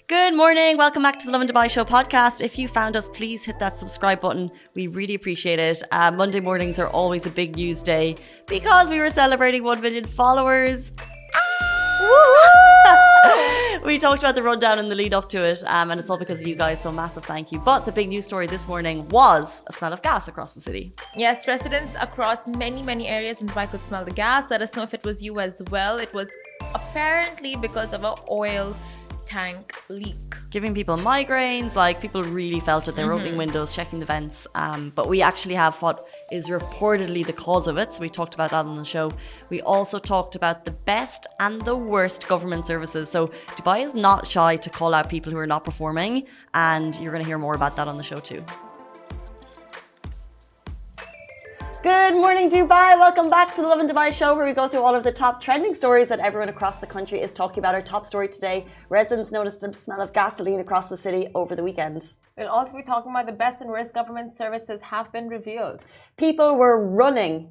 Good morning. Welcome back to the Lovin Dubai Show podcast. If you found us, please hit that subscribe button. We really appreciate it. Monday mornings are always a big news day because we were celebrating 1 million followers. We talked about the rundown and the lead up to it, and it's all because of you guys, so massive thank you. But the big news story this morning was a smell of gas across the city. Yes, residents across many areas in Dubai could smell the gas. Let us know if it was you as well. It was apparently because of an oil tank leak, giving people migraines. Like, people really felt it. They were opening windows, checking the vents, but we actually have what is reportedly the cause of it, so we talked about that on the show. We also talked about the best and the worst government services. So Dubai is not shy to call out people who are not performing, and you're going to hear more about that on the show too. Good morning, Dubai. Welcome back to the Lovin Dubai Show, where we go through all of the top trending stories that everyone across the country is talking about. Our top story today: residents noticed a smell of gasoline across the city over the weekend. We'll also be talking about the best and worst government services have been revealed. People were running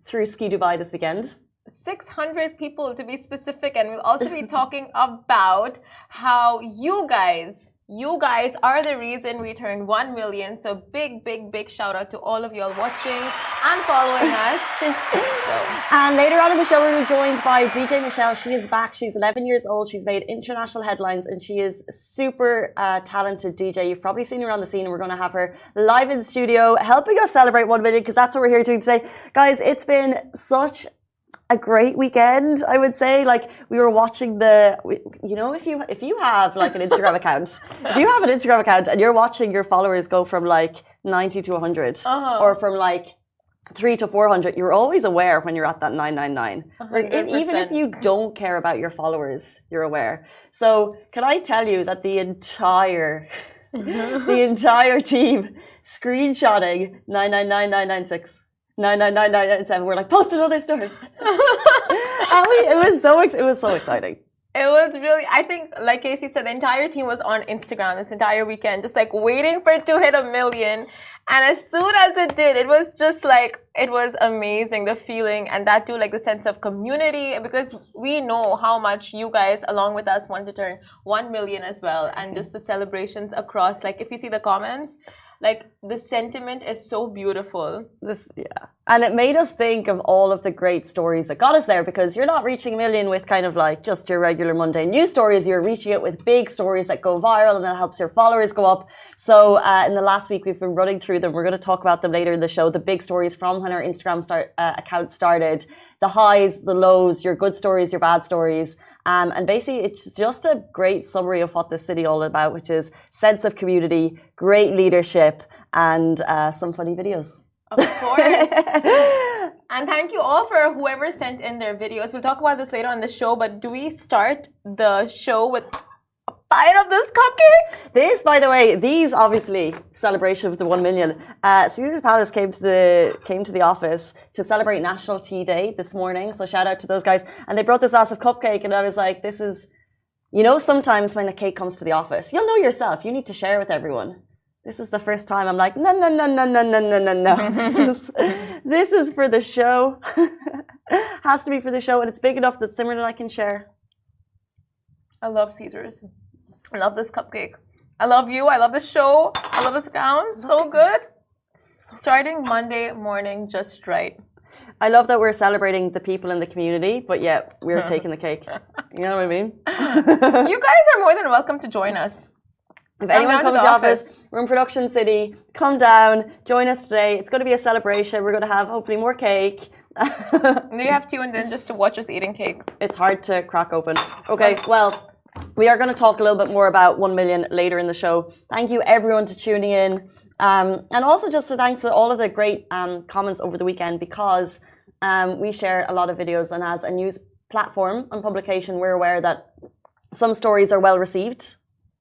through Ski Dubai this weekend. 600 people to be specific, and we'll also be talking about how you guys are the reason we turned 1 million. So big shout out to all of you all watching and following us. And later on in the show, we're joined by DJ Michelle. She is back. She's 11 years old. She's made international headlines, and she is super talented DJ. You've probably seen her on the scene, and we're going to have her live in studio helping us celebrate 1 million, because that's what we're here doing today. Guys, it's been such a great weekend, I would say. Like, we were watching if you have like an Instagram account, if you have an Instagram account and you're watching your followers go from like 90 to 100 or from like 3 to 400, you're always aware when you're at that 999. Like, even if you don't care about your followers, you're aware. So can I tell you that the entire team screenshotting 999996 99997. We're like, post another story. It was so exciting. It was really, I think, like Casey said, the entire team was on Instagram this entire weekend, just like waiting for it to hit 1 million. And as soon as it did, it was just like, it was amazing, the feeling, and that too, like the sense of community, because we know how much you guys, along with us, wanted to turn 1 million as well. And just the celebrations across, like if you see the comments, like the sentiment is so beautiful. And it made us think of all of the great stories that got us there, because you're not reaching 1 million with kind of like just your regular mundane news stories. You're reaching it with big stories that go viral, and that helps your followers go up. So in the last week, we've been running through them. We're going to talk about them later in the show. The big stories from when our Instagram account started, the highs, the lows, your good stories, your bad stories. And basically, it's just a great summary of what this city is all about, which is sense of community, great leadership, and some funny videos. Of course. And thank you all for whoever sent in their videos. We'll talk about this later on the show, but do we start the show with a bite of this cupcake? This, by the way, these obviously celebration of the 1 million. Caesar's Palace came to the office to celebrate National Tea Day this morning. So shout out to those guys. And they brought this massive cupcake, and I was like, this is, sometimes when a cake comes to the office, you'll know yourself. You need to share with everyone. This is the first time I'm like, no. This is for the show. Has to be for the show, and it's big enough that Simran and I can share. I love Caesars. I love this cupcake. I love you. I love the show. I love this gown. So good. Starting Monday morning just right. I love that we're celebrating the people in the community, but yeah, we're taking the cake. You know what I mean? You guys are more than welcome to join us. If anyone comes to the office, we're in Production City, come down, join us today. It's going to be a celebration. We're going to have hopefully more cake. You have tuned in just to watch us eating cake. It's hard to crack open. Okay, well, we are going to talk a little bit more about 1 million later in the show. Thank you everyone to tuning in. And also just thanks to all of the great comments over the weekend, because we share a lot of videos, and as a news platform and publication, we're aware that some stories are well received.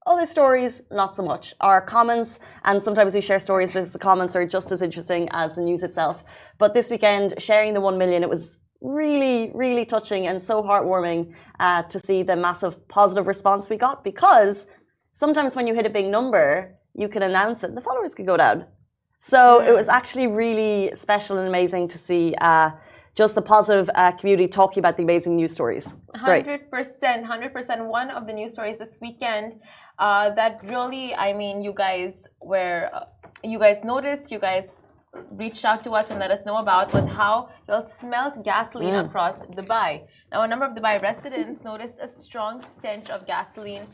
Other stories, not so much. Our comments, and sometimes we share stories because the comments are just as interesting as the news itself. But this weekend, sharing the 1 million, it was really touching and so heartwarming to see the massive positive response we got, because sometimes when you hit a big number, you can announce it and the followers could go down. So it was actually really special and amazing to see just the positive community talking about the amazing news stories. It's great. 100%. One of the news stories this weekend that really, I mean, you guys noticed, you guys reached out to us and let us know about was how y'all smelled gasoline across Dubai. Now, a number of Dubai residents noticed a strong stench of gasoline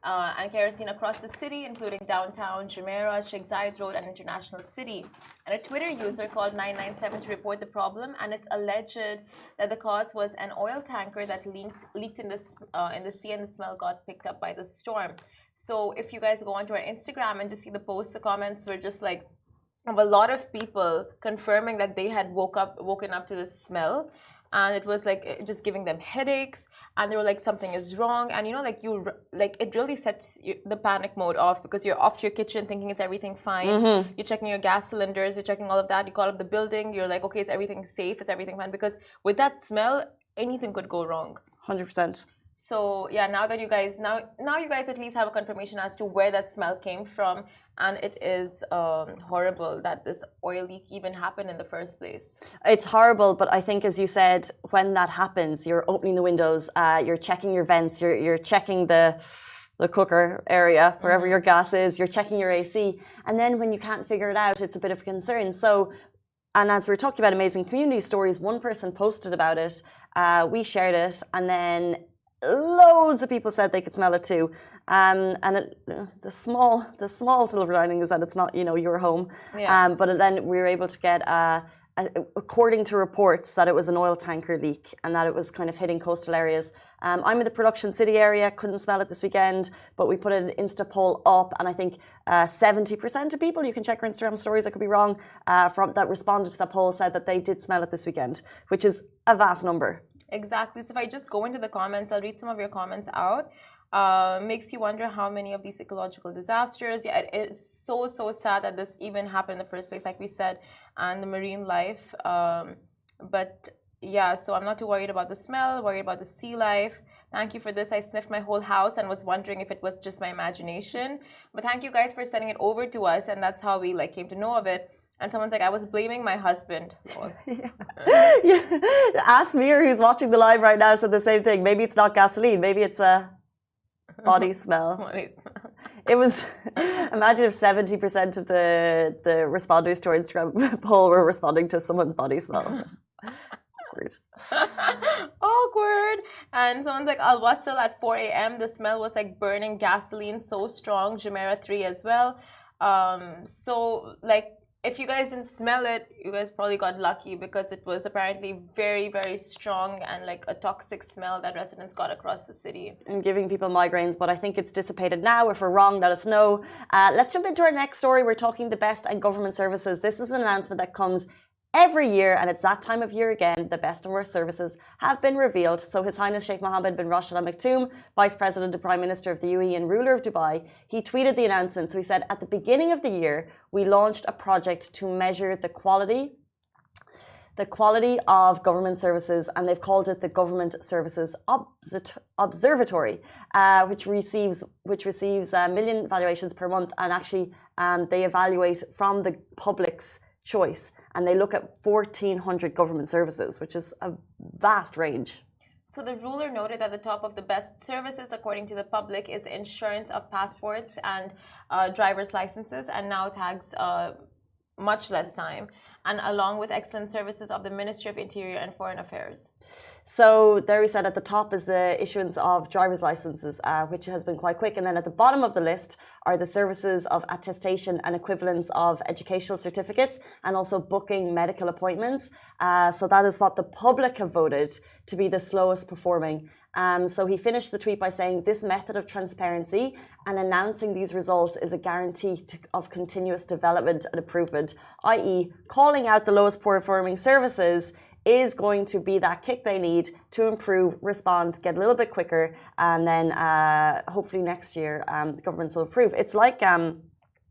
and kerosene across the city, including downtown Jumeirah, Sheikh Zayed Road, and International City. And a Twitter user called 997 to report the problem, and it's alleged that the cause was an oil tanker that leaked in the sea, and the smell got picked up by the storm. So if you guys go onto our Instagram and just see the posts, the comments were just like of a lot of people confirming that they had woken up to the smell. And it was like just giving them headaches, and they were like, something is wrong. And you know, like it really sets the panic mode off, because you're off to your kitchen thinking it's everything fine. You're checking your gas cylinders, you're checking all of that. You call up the building, you're like, okay, is everything safe? Is everything fine? Because with that smell, anything could go wrong. 100%. So yeah, now you guys at least have a confirmation as to where that smell came from, and it is horrible that this oil leak even happened in the first place. It's horrible, but I think, as you said, when that happens, you're opening the windows, you're checking your vents, you're checking the cooker area, wherever your gas is, you're checking your AC, and then when you can't figure it out, it's a bit of a concern. So, and as we're talking about amazing community stories, one person posted about it, we shared it, and then loads of people said they could smell it too. And the small silver lining is that it's not, you know, your home. But then we were able to get, according to reports, that it was an oil tanker leak and that it was kind of hitting coastal areas. I'm in the production city area, couldn't smell it this weekend, but we put an Insta poll up, and I think 70% of people, you can check our Instagram stories, I could be wrong, that responded to that poll said that they did smell it this weekend, which is a vast number. Exactly. So if I just go into the comments, I'll read some of your comments out. Makes you wonder how many of these ecological disasters. Yeah, it is so sad that this even happened in the first place, like we said, and the marine life. But yeah, so I'm not too worried about the smell, worried about the sea life. Thank you for this. I sniffed my whole house and was wondering if it was just my imagination. But thank you guys for sending it over to us, and that's how we came to know of it. And someone's like, I was blaming my husband. Ask Mir, who's watching the live right now, said the same thing. Maybe it's not gasoline. Maybe it's a body smell. It was, imagine if 70% of the responders to our Instagram poll were responding to someone's body smell. Awkward. Awkward. And someone's like, Al Wasl at 4 a.m. The smell was like burning gasoline, so strong. Jumeirah 3 as well. So like, if you guys didn't smell it, you guys probably got lucky, because it was apparently very, very strong and like a toxic smell that residents got across the city. And giving people migraines, but I think it's dissipated now. If we're wrong, let us know. Let's jump into our next story. We're talking the best and government services. This is an announcement that comes every year, and it's that time of year again. The best and worst services have been revealed. So His Highness Sheikh Mohammed bin Rashid Al Maktoum, Vice President and Prime Minister of the UAE and ruler of Dubai, he tweeted the announcement. So he said, at the beginning of the year, we launched a project to measure the quality of government services, and they've called it the Government Services Observatory, which receives a million evaluations per month, and actually they evaluate from the public's choice, and they look at 1,400 government services, which is a vast range. So the ruler noted that the top of the best services, according to the public, is insurance of passports and driver's licenses, and now tags much less time, and along with excellent services of the Ministry of Interior and Foreign Affairs. So there we said at the top is the issuance of driver's licenses, which has been quite quick. And then at the bottom of the list are the services of attestation and equivalence of educational certificates, and also booking medical appointments. So that is what the public have voted to be the slowest performing. So he finished the tweet by saying, this method of transparency and announcing these results is a guarantee of continuous development and improvement, i.e. calling out the lowest performing services is going to be that kick they need to improve, respond, get a little bit quicker, and then hopefully next year the governments will improve. It's like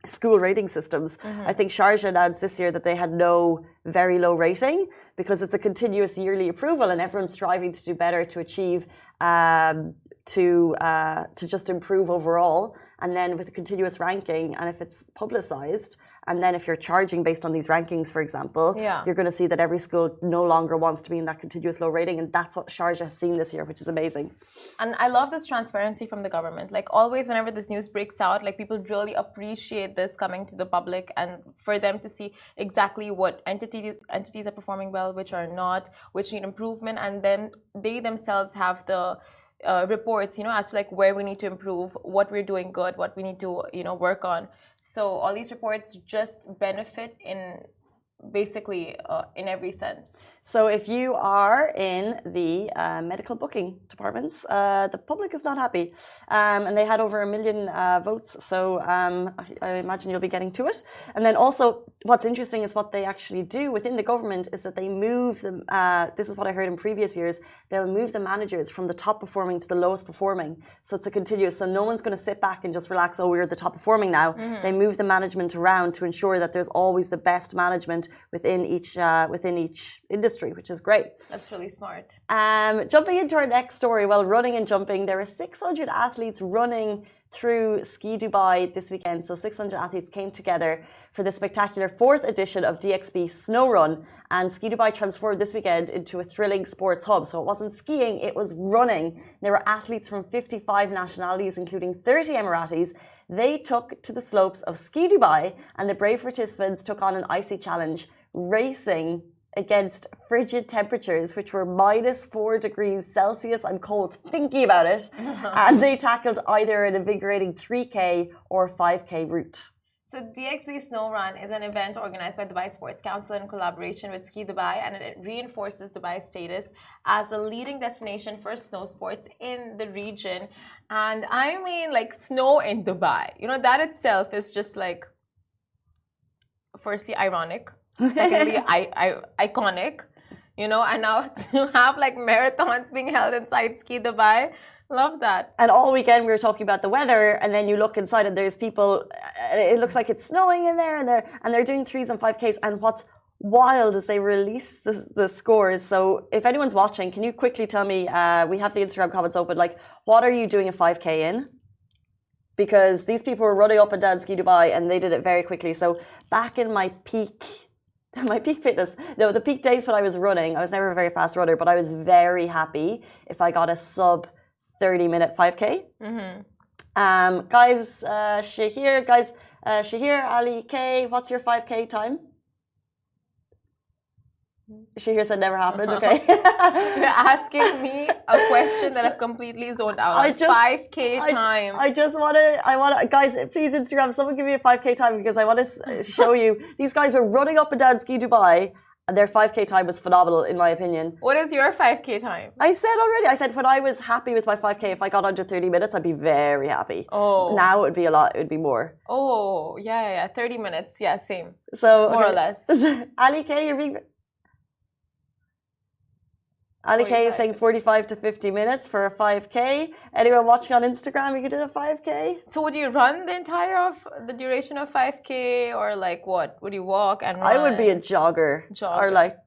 school rating systems. I think Sharjah announced this year that they had no very low rating, because it's a continuous yearly approval, and everyone's striving to do better, to achieve, to just improve overall. And then with the continuous ranking, and if it's publicized, And then if you're charging based on these rankings, for example, you're going to see that every school no longer wants to be in that continuous low rating. And that's what Sharjah has seen this year, which is amazing. And I love this transparency from the government. Like always, whenever this news breaks out, like people really appreciate this coming to the public and for them to see exactly what entities are performing well, which are not, which need improvement. And then they themselves have the reports, you know, as to like where we need to improve, what we're doing good, what we need to, you know, work on. So all these reports just benefit in basically in every sense. So if you are in the medical booking departments, the public is not happy. And they had over 1 million votes. So I imagine you'll be getting to it. And then also what's interesting is what they actually do within the government is that they move them. This is what I heard in previous years. They'll move the managers from the top performing to the lowest performing. So it's a continuous. So no one's going to sit back and just relax. Oh, we're the top performing now. They move the management around to ensure that there's always the best management within each industry, which is great. That's really smart. Jumping into our next story, well, running and jumping, there are 600 athletes running through Ski Dubai this weekend. So 600 athletes came together for the spectacular 4th edition of DXB Snow Run, and Ski Dubai transformed this weekend into a thrilling sports hub. So it wasn't skiing, it was running. There were athletes from 55 nationalities, including 30 Emiratis. They took to the slopes of Ski Dubai, and the brave participants took on an icy challenge, racing against frigid temperatures, which were -4 degrees Celsius. I'm cold thinking about it. And they tackled either an invigorating 3K or 5K route. So DXB Snow Run is an event organized by Dubai Sports Council in collaboration with Ski Dubai, and it reinforces Dubai's status as a leading destination for snow sports in the region. And I mean, like, snow in Dubai, you know, that itself is just like, firstly, ironic. Secondly, iconic, you know, and now to have like marathons being held inside Ski Dubai, love that. And all weekend we were talking about the weather, and then you look inside and there's people. It looks like it's snowing in there, and they're doing 3s and 5Ks. And what's wild is they release the scores. So if anyone's watching, can you quickly tell me? We have the Instagram comments open. Like, what are you doing a 5K in? Because these people were running up and down Ski Dubai, and they did it very quickly. So back in my peak fitness. No, the peak days when I was running, I was never a very fast runner, but I was very happy if I got a sub 30-minute 5K. Shahir, Ali K, what's your 5K time? Shahir said never happened. Okay. You're asking me a question that I've completely zoned out. 5K time. I want to, guys, please Instagram, someone give me a 5K time because I want to show you. These guys were running up and down Ski Dubai, and their 5K time was phenomenal, in my opinion. What is your 5K time? I said already. I said when I was happy with my 5K, if I got under 30 minutes, I'd be very happy. Oh. Now it would be a lot. It would be more. Oh, yeah. 30 minutes. Yeah, same. So more or less. Ali K, you're being... Ali K is saying 45 to 50 minutes for a 5K. Anyone watching on Instagram, you could do a 5K. So would you run the entire of the duration of 5K, or like what? Would you walk and run? I would be a jogger. Or like,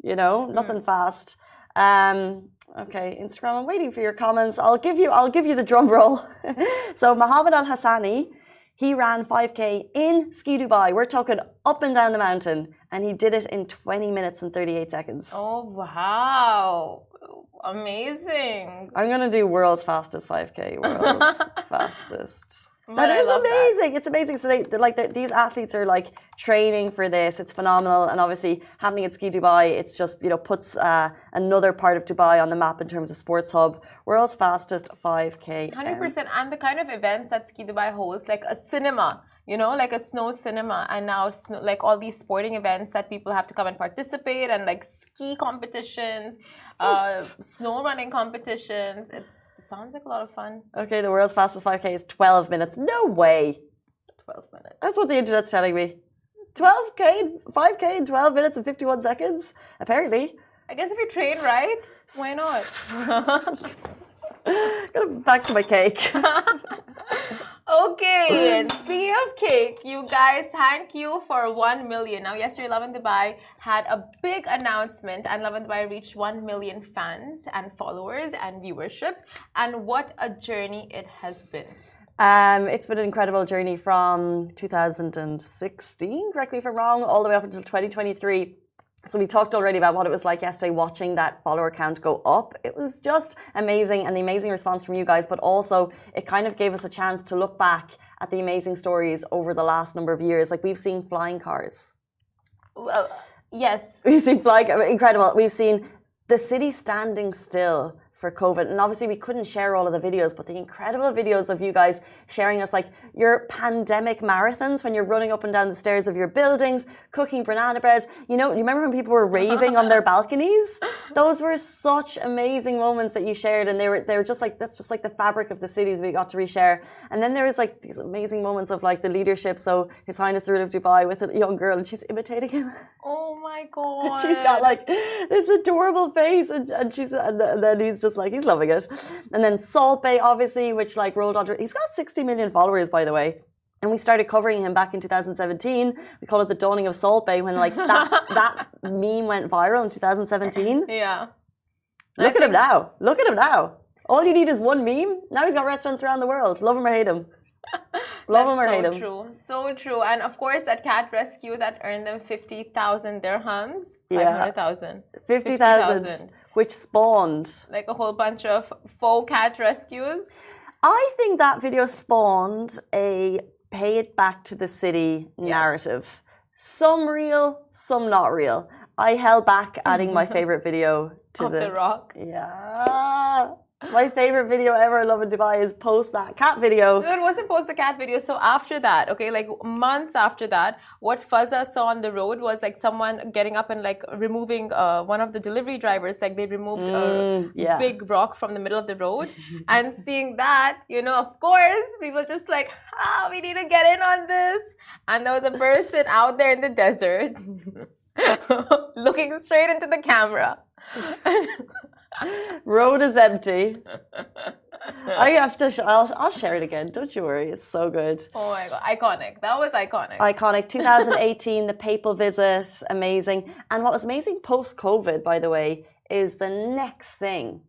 you know, nothing fast. Okay, Instagram, I'm waiting for your comments. I'll give you the drum roll. So Mohammed Al Hassani, he ran 5K in Ski Dubai. We're talking up and down the mountain. And he did it in 20 minutes and 38 seconds. Oh, wow. Amazing. I'm going to do world's fastest 5K. World's fastest. That is amazing. It's amazing. So these athletes are like training for this. It's phenomenal. And obviously happening at Ski Dubai, it's just, you know, puts another part of Dubai on the map in terms of sports hub. World's fastest 5K. 100%. And the kind of events that Ski Dubai holds, like a cinema, you know, like a snow cinema, and now like all these sporting events that people have to come and participate, and like ski competitions, snow running competitions. It sounds like a lot of fun. Okay, the world's fastest 5K is 12 minutes. No way. 12 minutes. That's what the internet's telling me. 5K in 12 minutes and 51 seconds, apparently. I guess if you train right, why not? Back to my cake. Okay, and speaking of cake, you guys, thank you for 1 million. Now, yesterday, Lovin Dubai had a big announcement, and Lovin Dubai reached 1 million fans and followers and viewerships. And what a journey it has been. It's been an incredible journey from 2016, correct me if I'm wrong, all the way up until 2023. So we talked already about what it was like yesterday watching that follower count go up. It was just amazing, and the amazing response from you guys, but also it kind of gave us a chance to look back at the amazing stories over the last number of years. Like we've seen flying cars. Well, yes. We've seen flying, incredible. We've seen the city standing still for COVID. And obviously we couldn't share all of the videos, but the incredible videos of you guys sharing us like your pandemic marathons when you're running up and down the stairs of your buildings, cooking banana bread. You know, you remember when people were raving on their balconies? Those were such amazing moments that you shared, and they were just like, that's just like the fabric of the city that we got to reshare. And then there was like these amazing moments of like the leadership. So His Highness the Ruler of Dubai with a young girl, and she's imitating him. Oh my God. She's got like this adorable face, and then he's just like, he's loving it. And then Salt Bay, obviously, which like rolled on. He's got 60 million followers, by the way. And we started covering him back in 2017. We call it the dawning of Salt Bay, when like that meme went viral in 2017. Yeah. Look at him now. Look at him now. All you need is one meme. Now he's got restaurants around the world. Love him or hate him. Love him or hate him. So true. So true. And of course, that cat rescue that earned them 50,000 dirhams. 500,000. 50,000. Which spawned like a whole bunch of faux cat rescues. I think that video spawned a pay it back to the city narrative. Some real, some not real. I held back adding my favorite video to the Rock. Yeah. My favorite video ever in Lovin Dubai is post that cat video. No, it wasn't post the cat video. So after that, okay, like months after that, what Fazza saw on the road was like someone getting up and like removing one of the delivery drivers. Like they removed a big rock from the middle of the road. And seeing that, you know, of course, people just like, we need to get in on this. And there was a person out there in the desert looking straight into the camera. Road is empty. I have to. I'll share it again. Don't you worry. It's so good. Oh my God, iconic. That was iconic. Iconic. 2018, the papal visit, amazing. And what was amazing post-COVID, by the way, is the next thing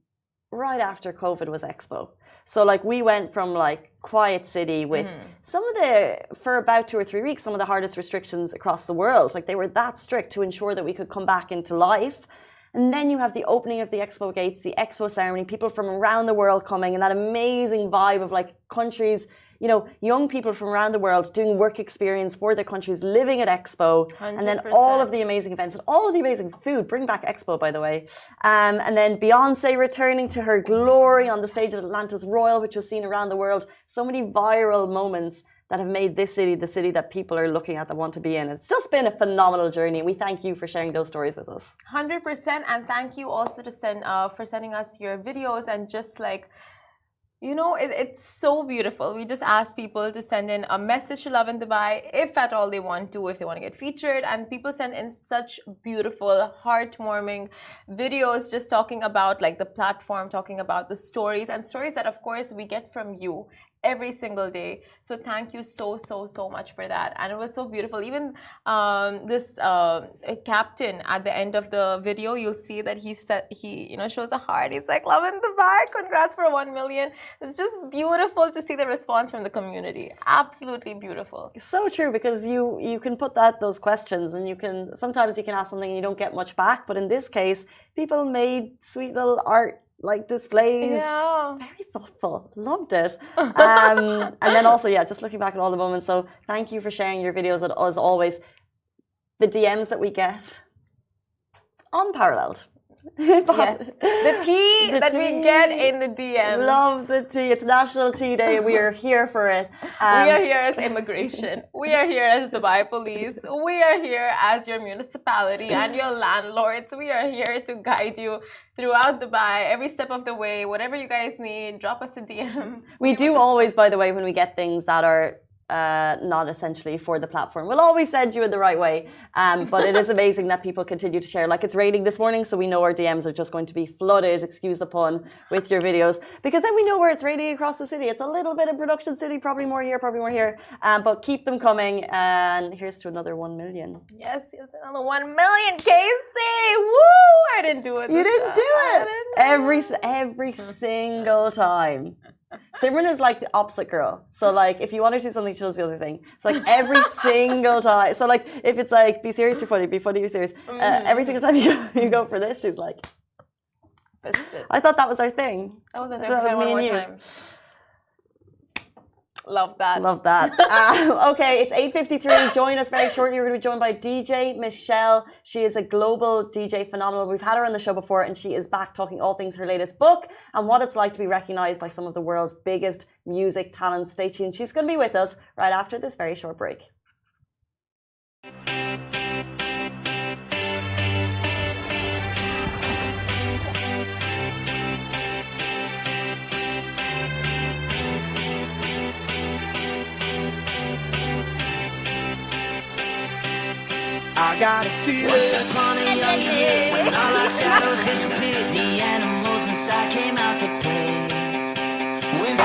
right after COVID was Expo. So like we went from like quiet city with some of the, for about 2 or 3 weeks, some of the hardest restrictions across the world. Like they were that strict to ensure that we could come back into life. And then you have the opening of the Expo gates, the Expo ceremony, people from around the world coming, and that amazing vibe of like countries, you know, young people from around the world doing work experience for their countries, living at Expo, 100%. and then all of the amazing events and all of the amazing food. Bring back Expo, by the way. And then Beyonce returning to her glory on the stage at Atlantis Royal, which was seen around the world. So many viral moments that have made this city the city that people are looking at that want to be in. It's just been a phenomenal journey. We thank you for sharing those stories with us. 100%, and thank you also to for sending us your videos, and just like, you know, it's so beautiful. We just ask people to send in a message to Lovin Dubai if at all they want to, if they want to get featured. And people send in such beautiful, heartwarming videos just talking about like the platform, talking about the stories, and stories that of course we get from you every single day. So thank you so much for that. And it was so beautiful. Even this captain at the end of the video, you'll see that he you know, shows a heart. He's like, Lovin Dubai, congrats for 1 million. It's just beautiful to see the response from the community. Absolutely beautiful. So true, because you can put those questions, and you can sometimes you can ask something and you don't get much back. But in this case, people made sweet little art like displays. Yeah. Very thoughtful. Loved it. And then also, just looking back at all the moments. So thank you for sharing your videos as always. The DMs that we get, unparalleled. Yes. The tea that we get in the DMs. Love the tea. It's National Tea Day. We are here for it. We are here as immigration. We are here as Dubai police. We are here as your municipality and your landlords. We are here to guide you throughout Dubai, every step of the way. Whatever you guys need, drop us a DM. We do always, by the way, when we get things that are not essentially for the platform, we'll always send you in the right way, but it is amazing that people continue to share. Like, it's raining this morning, so we know our DMs are just going to be flooded, excuse the pun, with your videos, because then we know where it's raining across the city. It's a little bit of production city, probably more here, but keep them coming. And here's to another 1 million. Yes, here's another 1 million, Casey. Woo! I didn't do it. You didn't do it. Every single time. Simran is like the opposite girl. So like if you want her to do something, she does the other thing. It's like every single time. So like if it's like be serious, you're funny, be funny, you're serious. Every single time you go for this, she's like. I thought that was our thing. That was our thing. That was me and you. Time. Love that. Love that. Okay, it's 8:53. Join us very shortly. We're going to be joined by DJ Michelle. She is a global DJ phenomenal. We've had her on the show before, and she is back talking all things her latest book and what it's like to be recognized by some of the world's biggest music talents. Stay tuned. She's going to be with us right after this very short break. I got a feeling once upon a young year, when all our shadows disappeared, the animals inside came out to play. When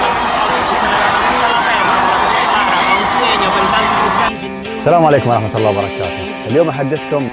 السلام عليكم ورحمة الله وبركاته. اليوم أحدثكم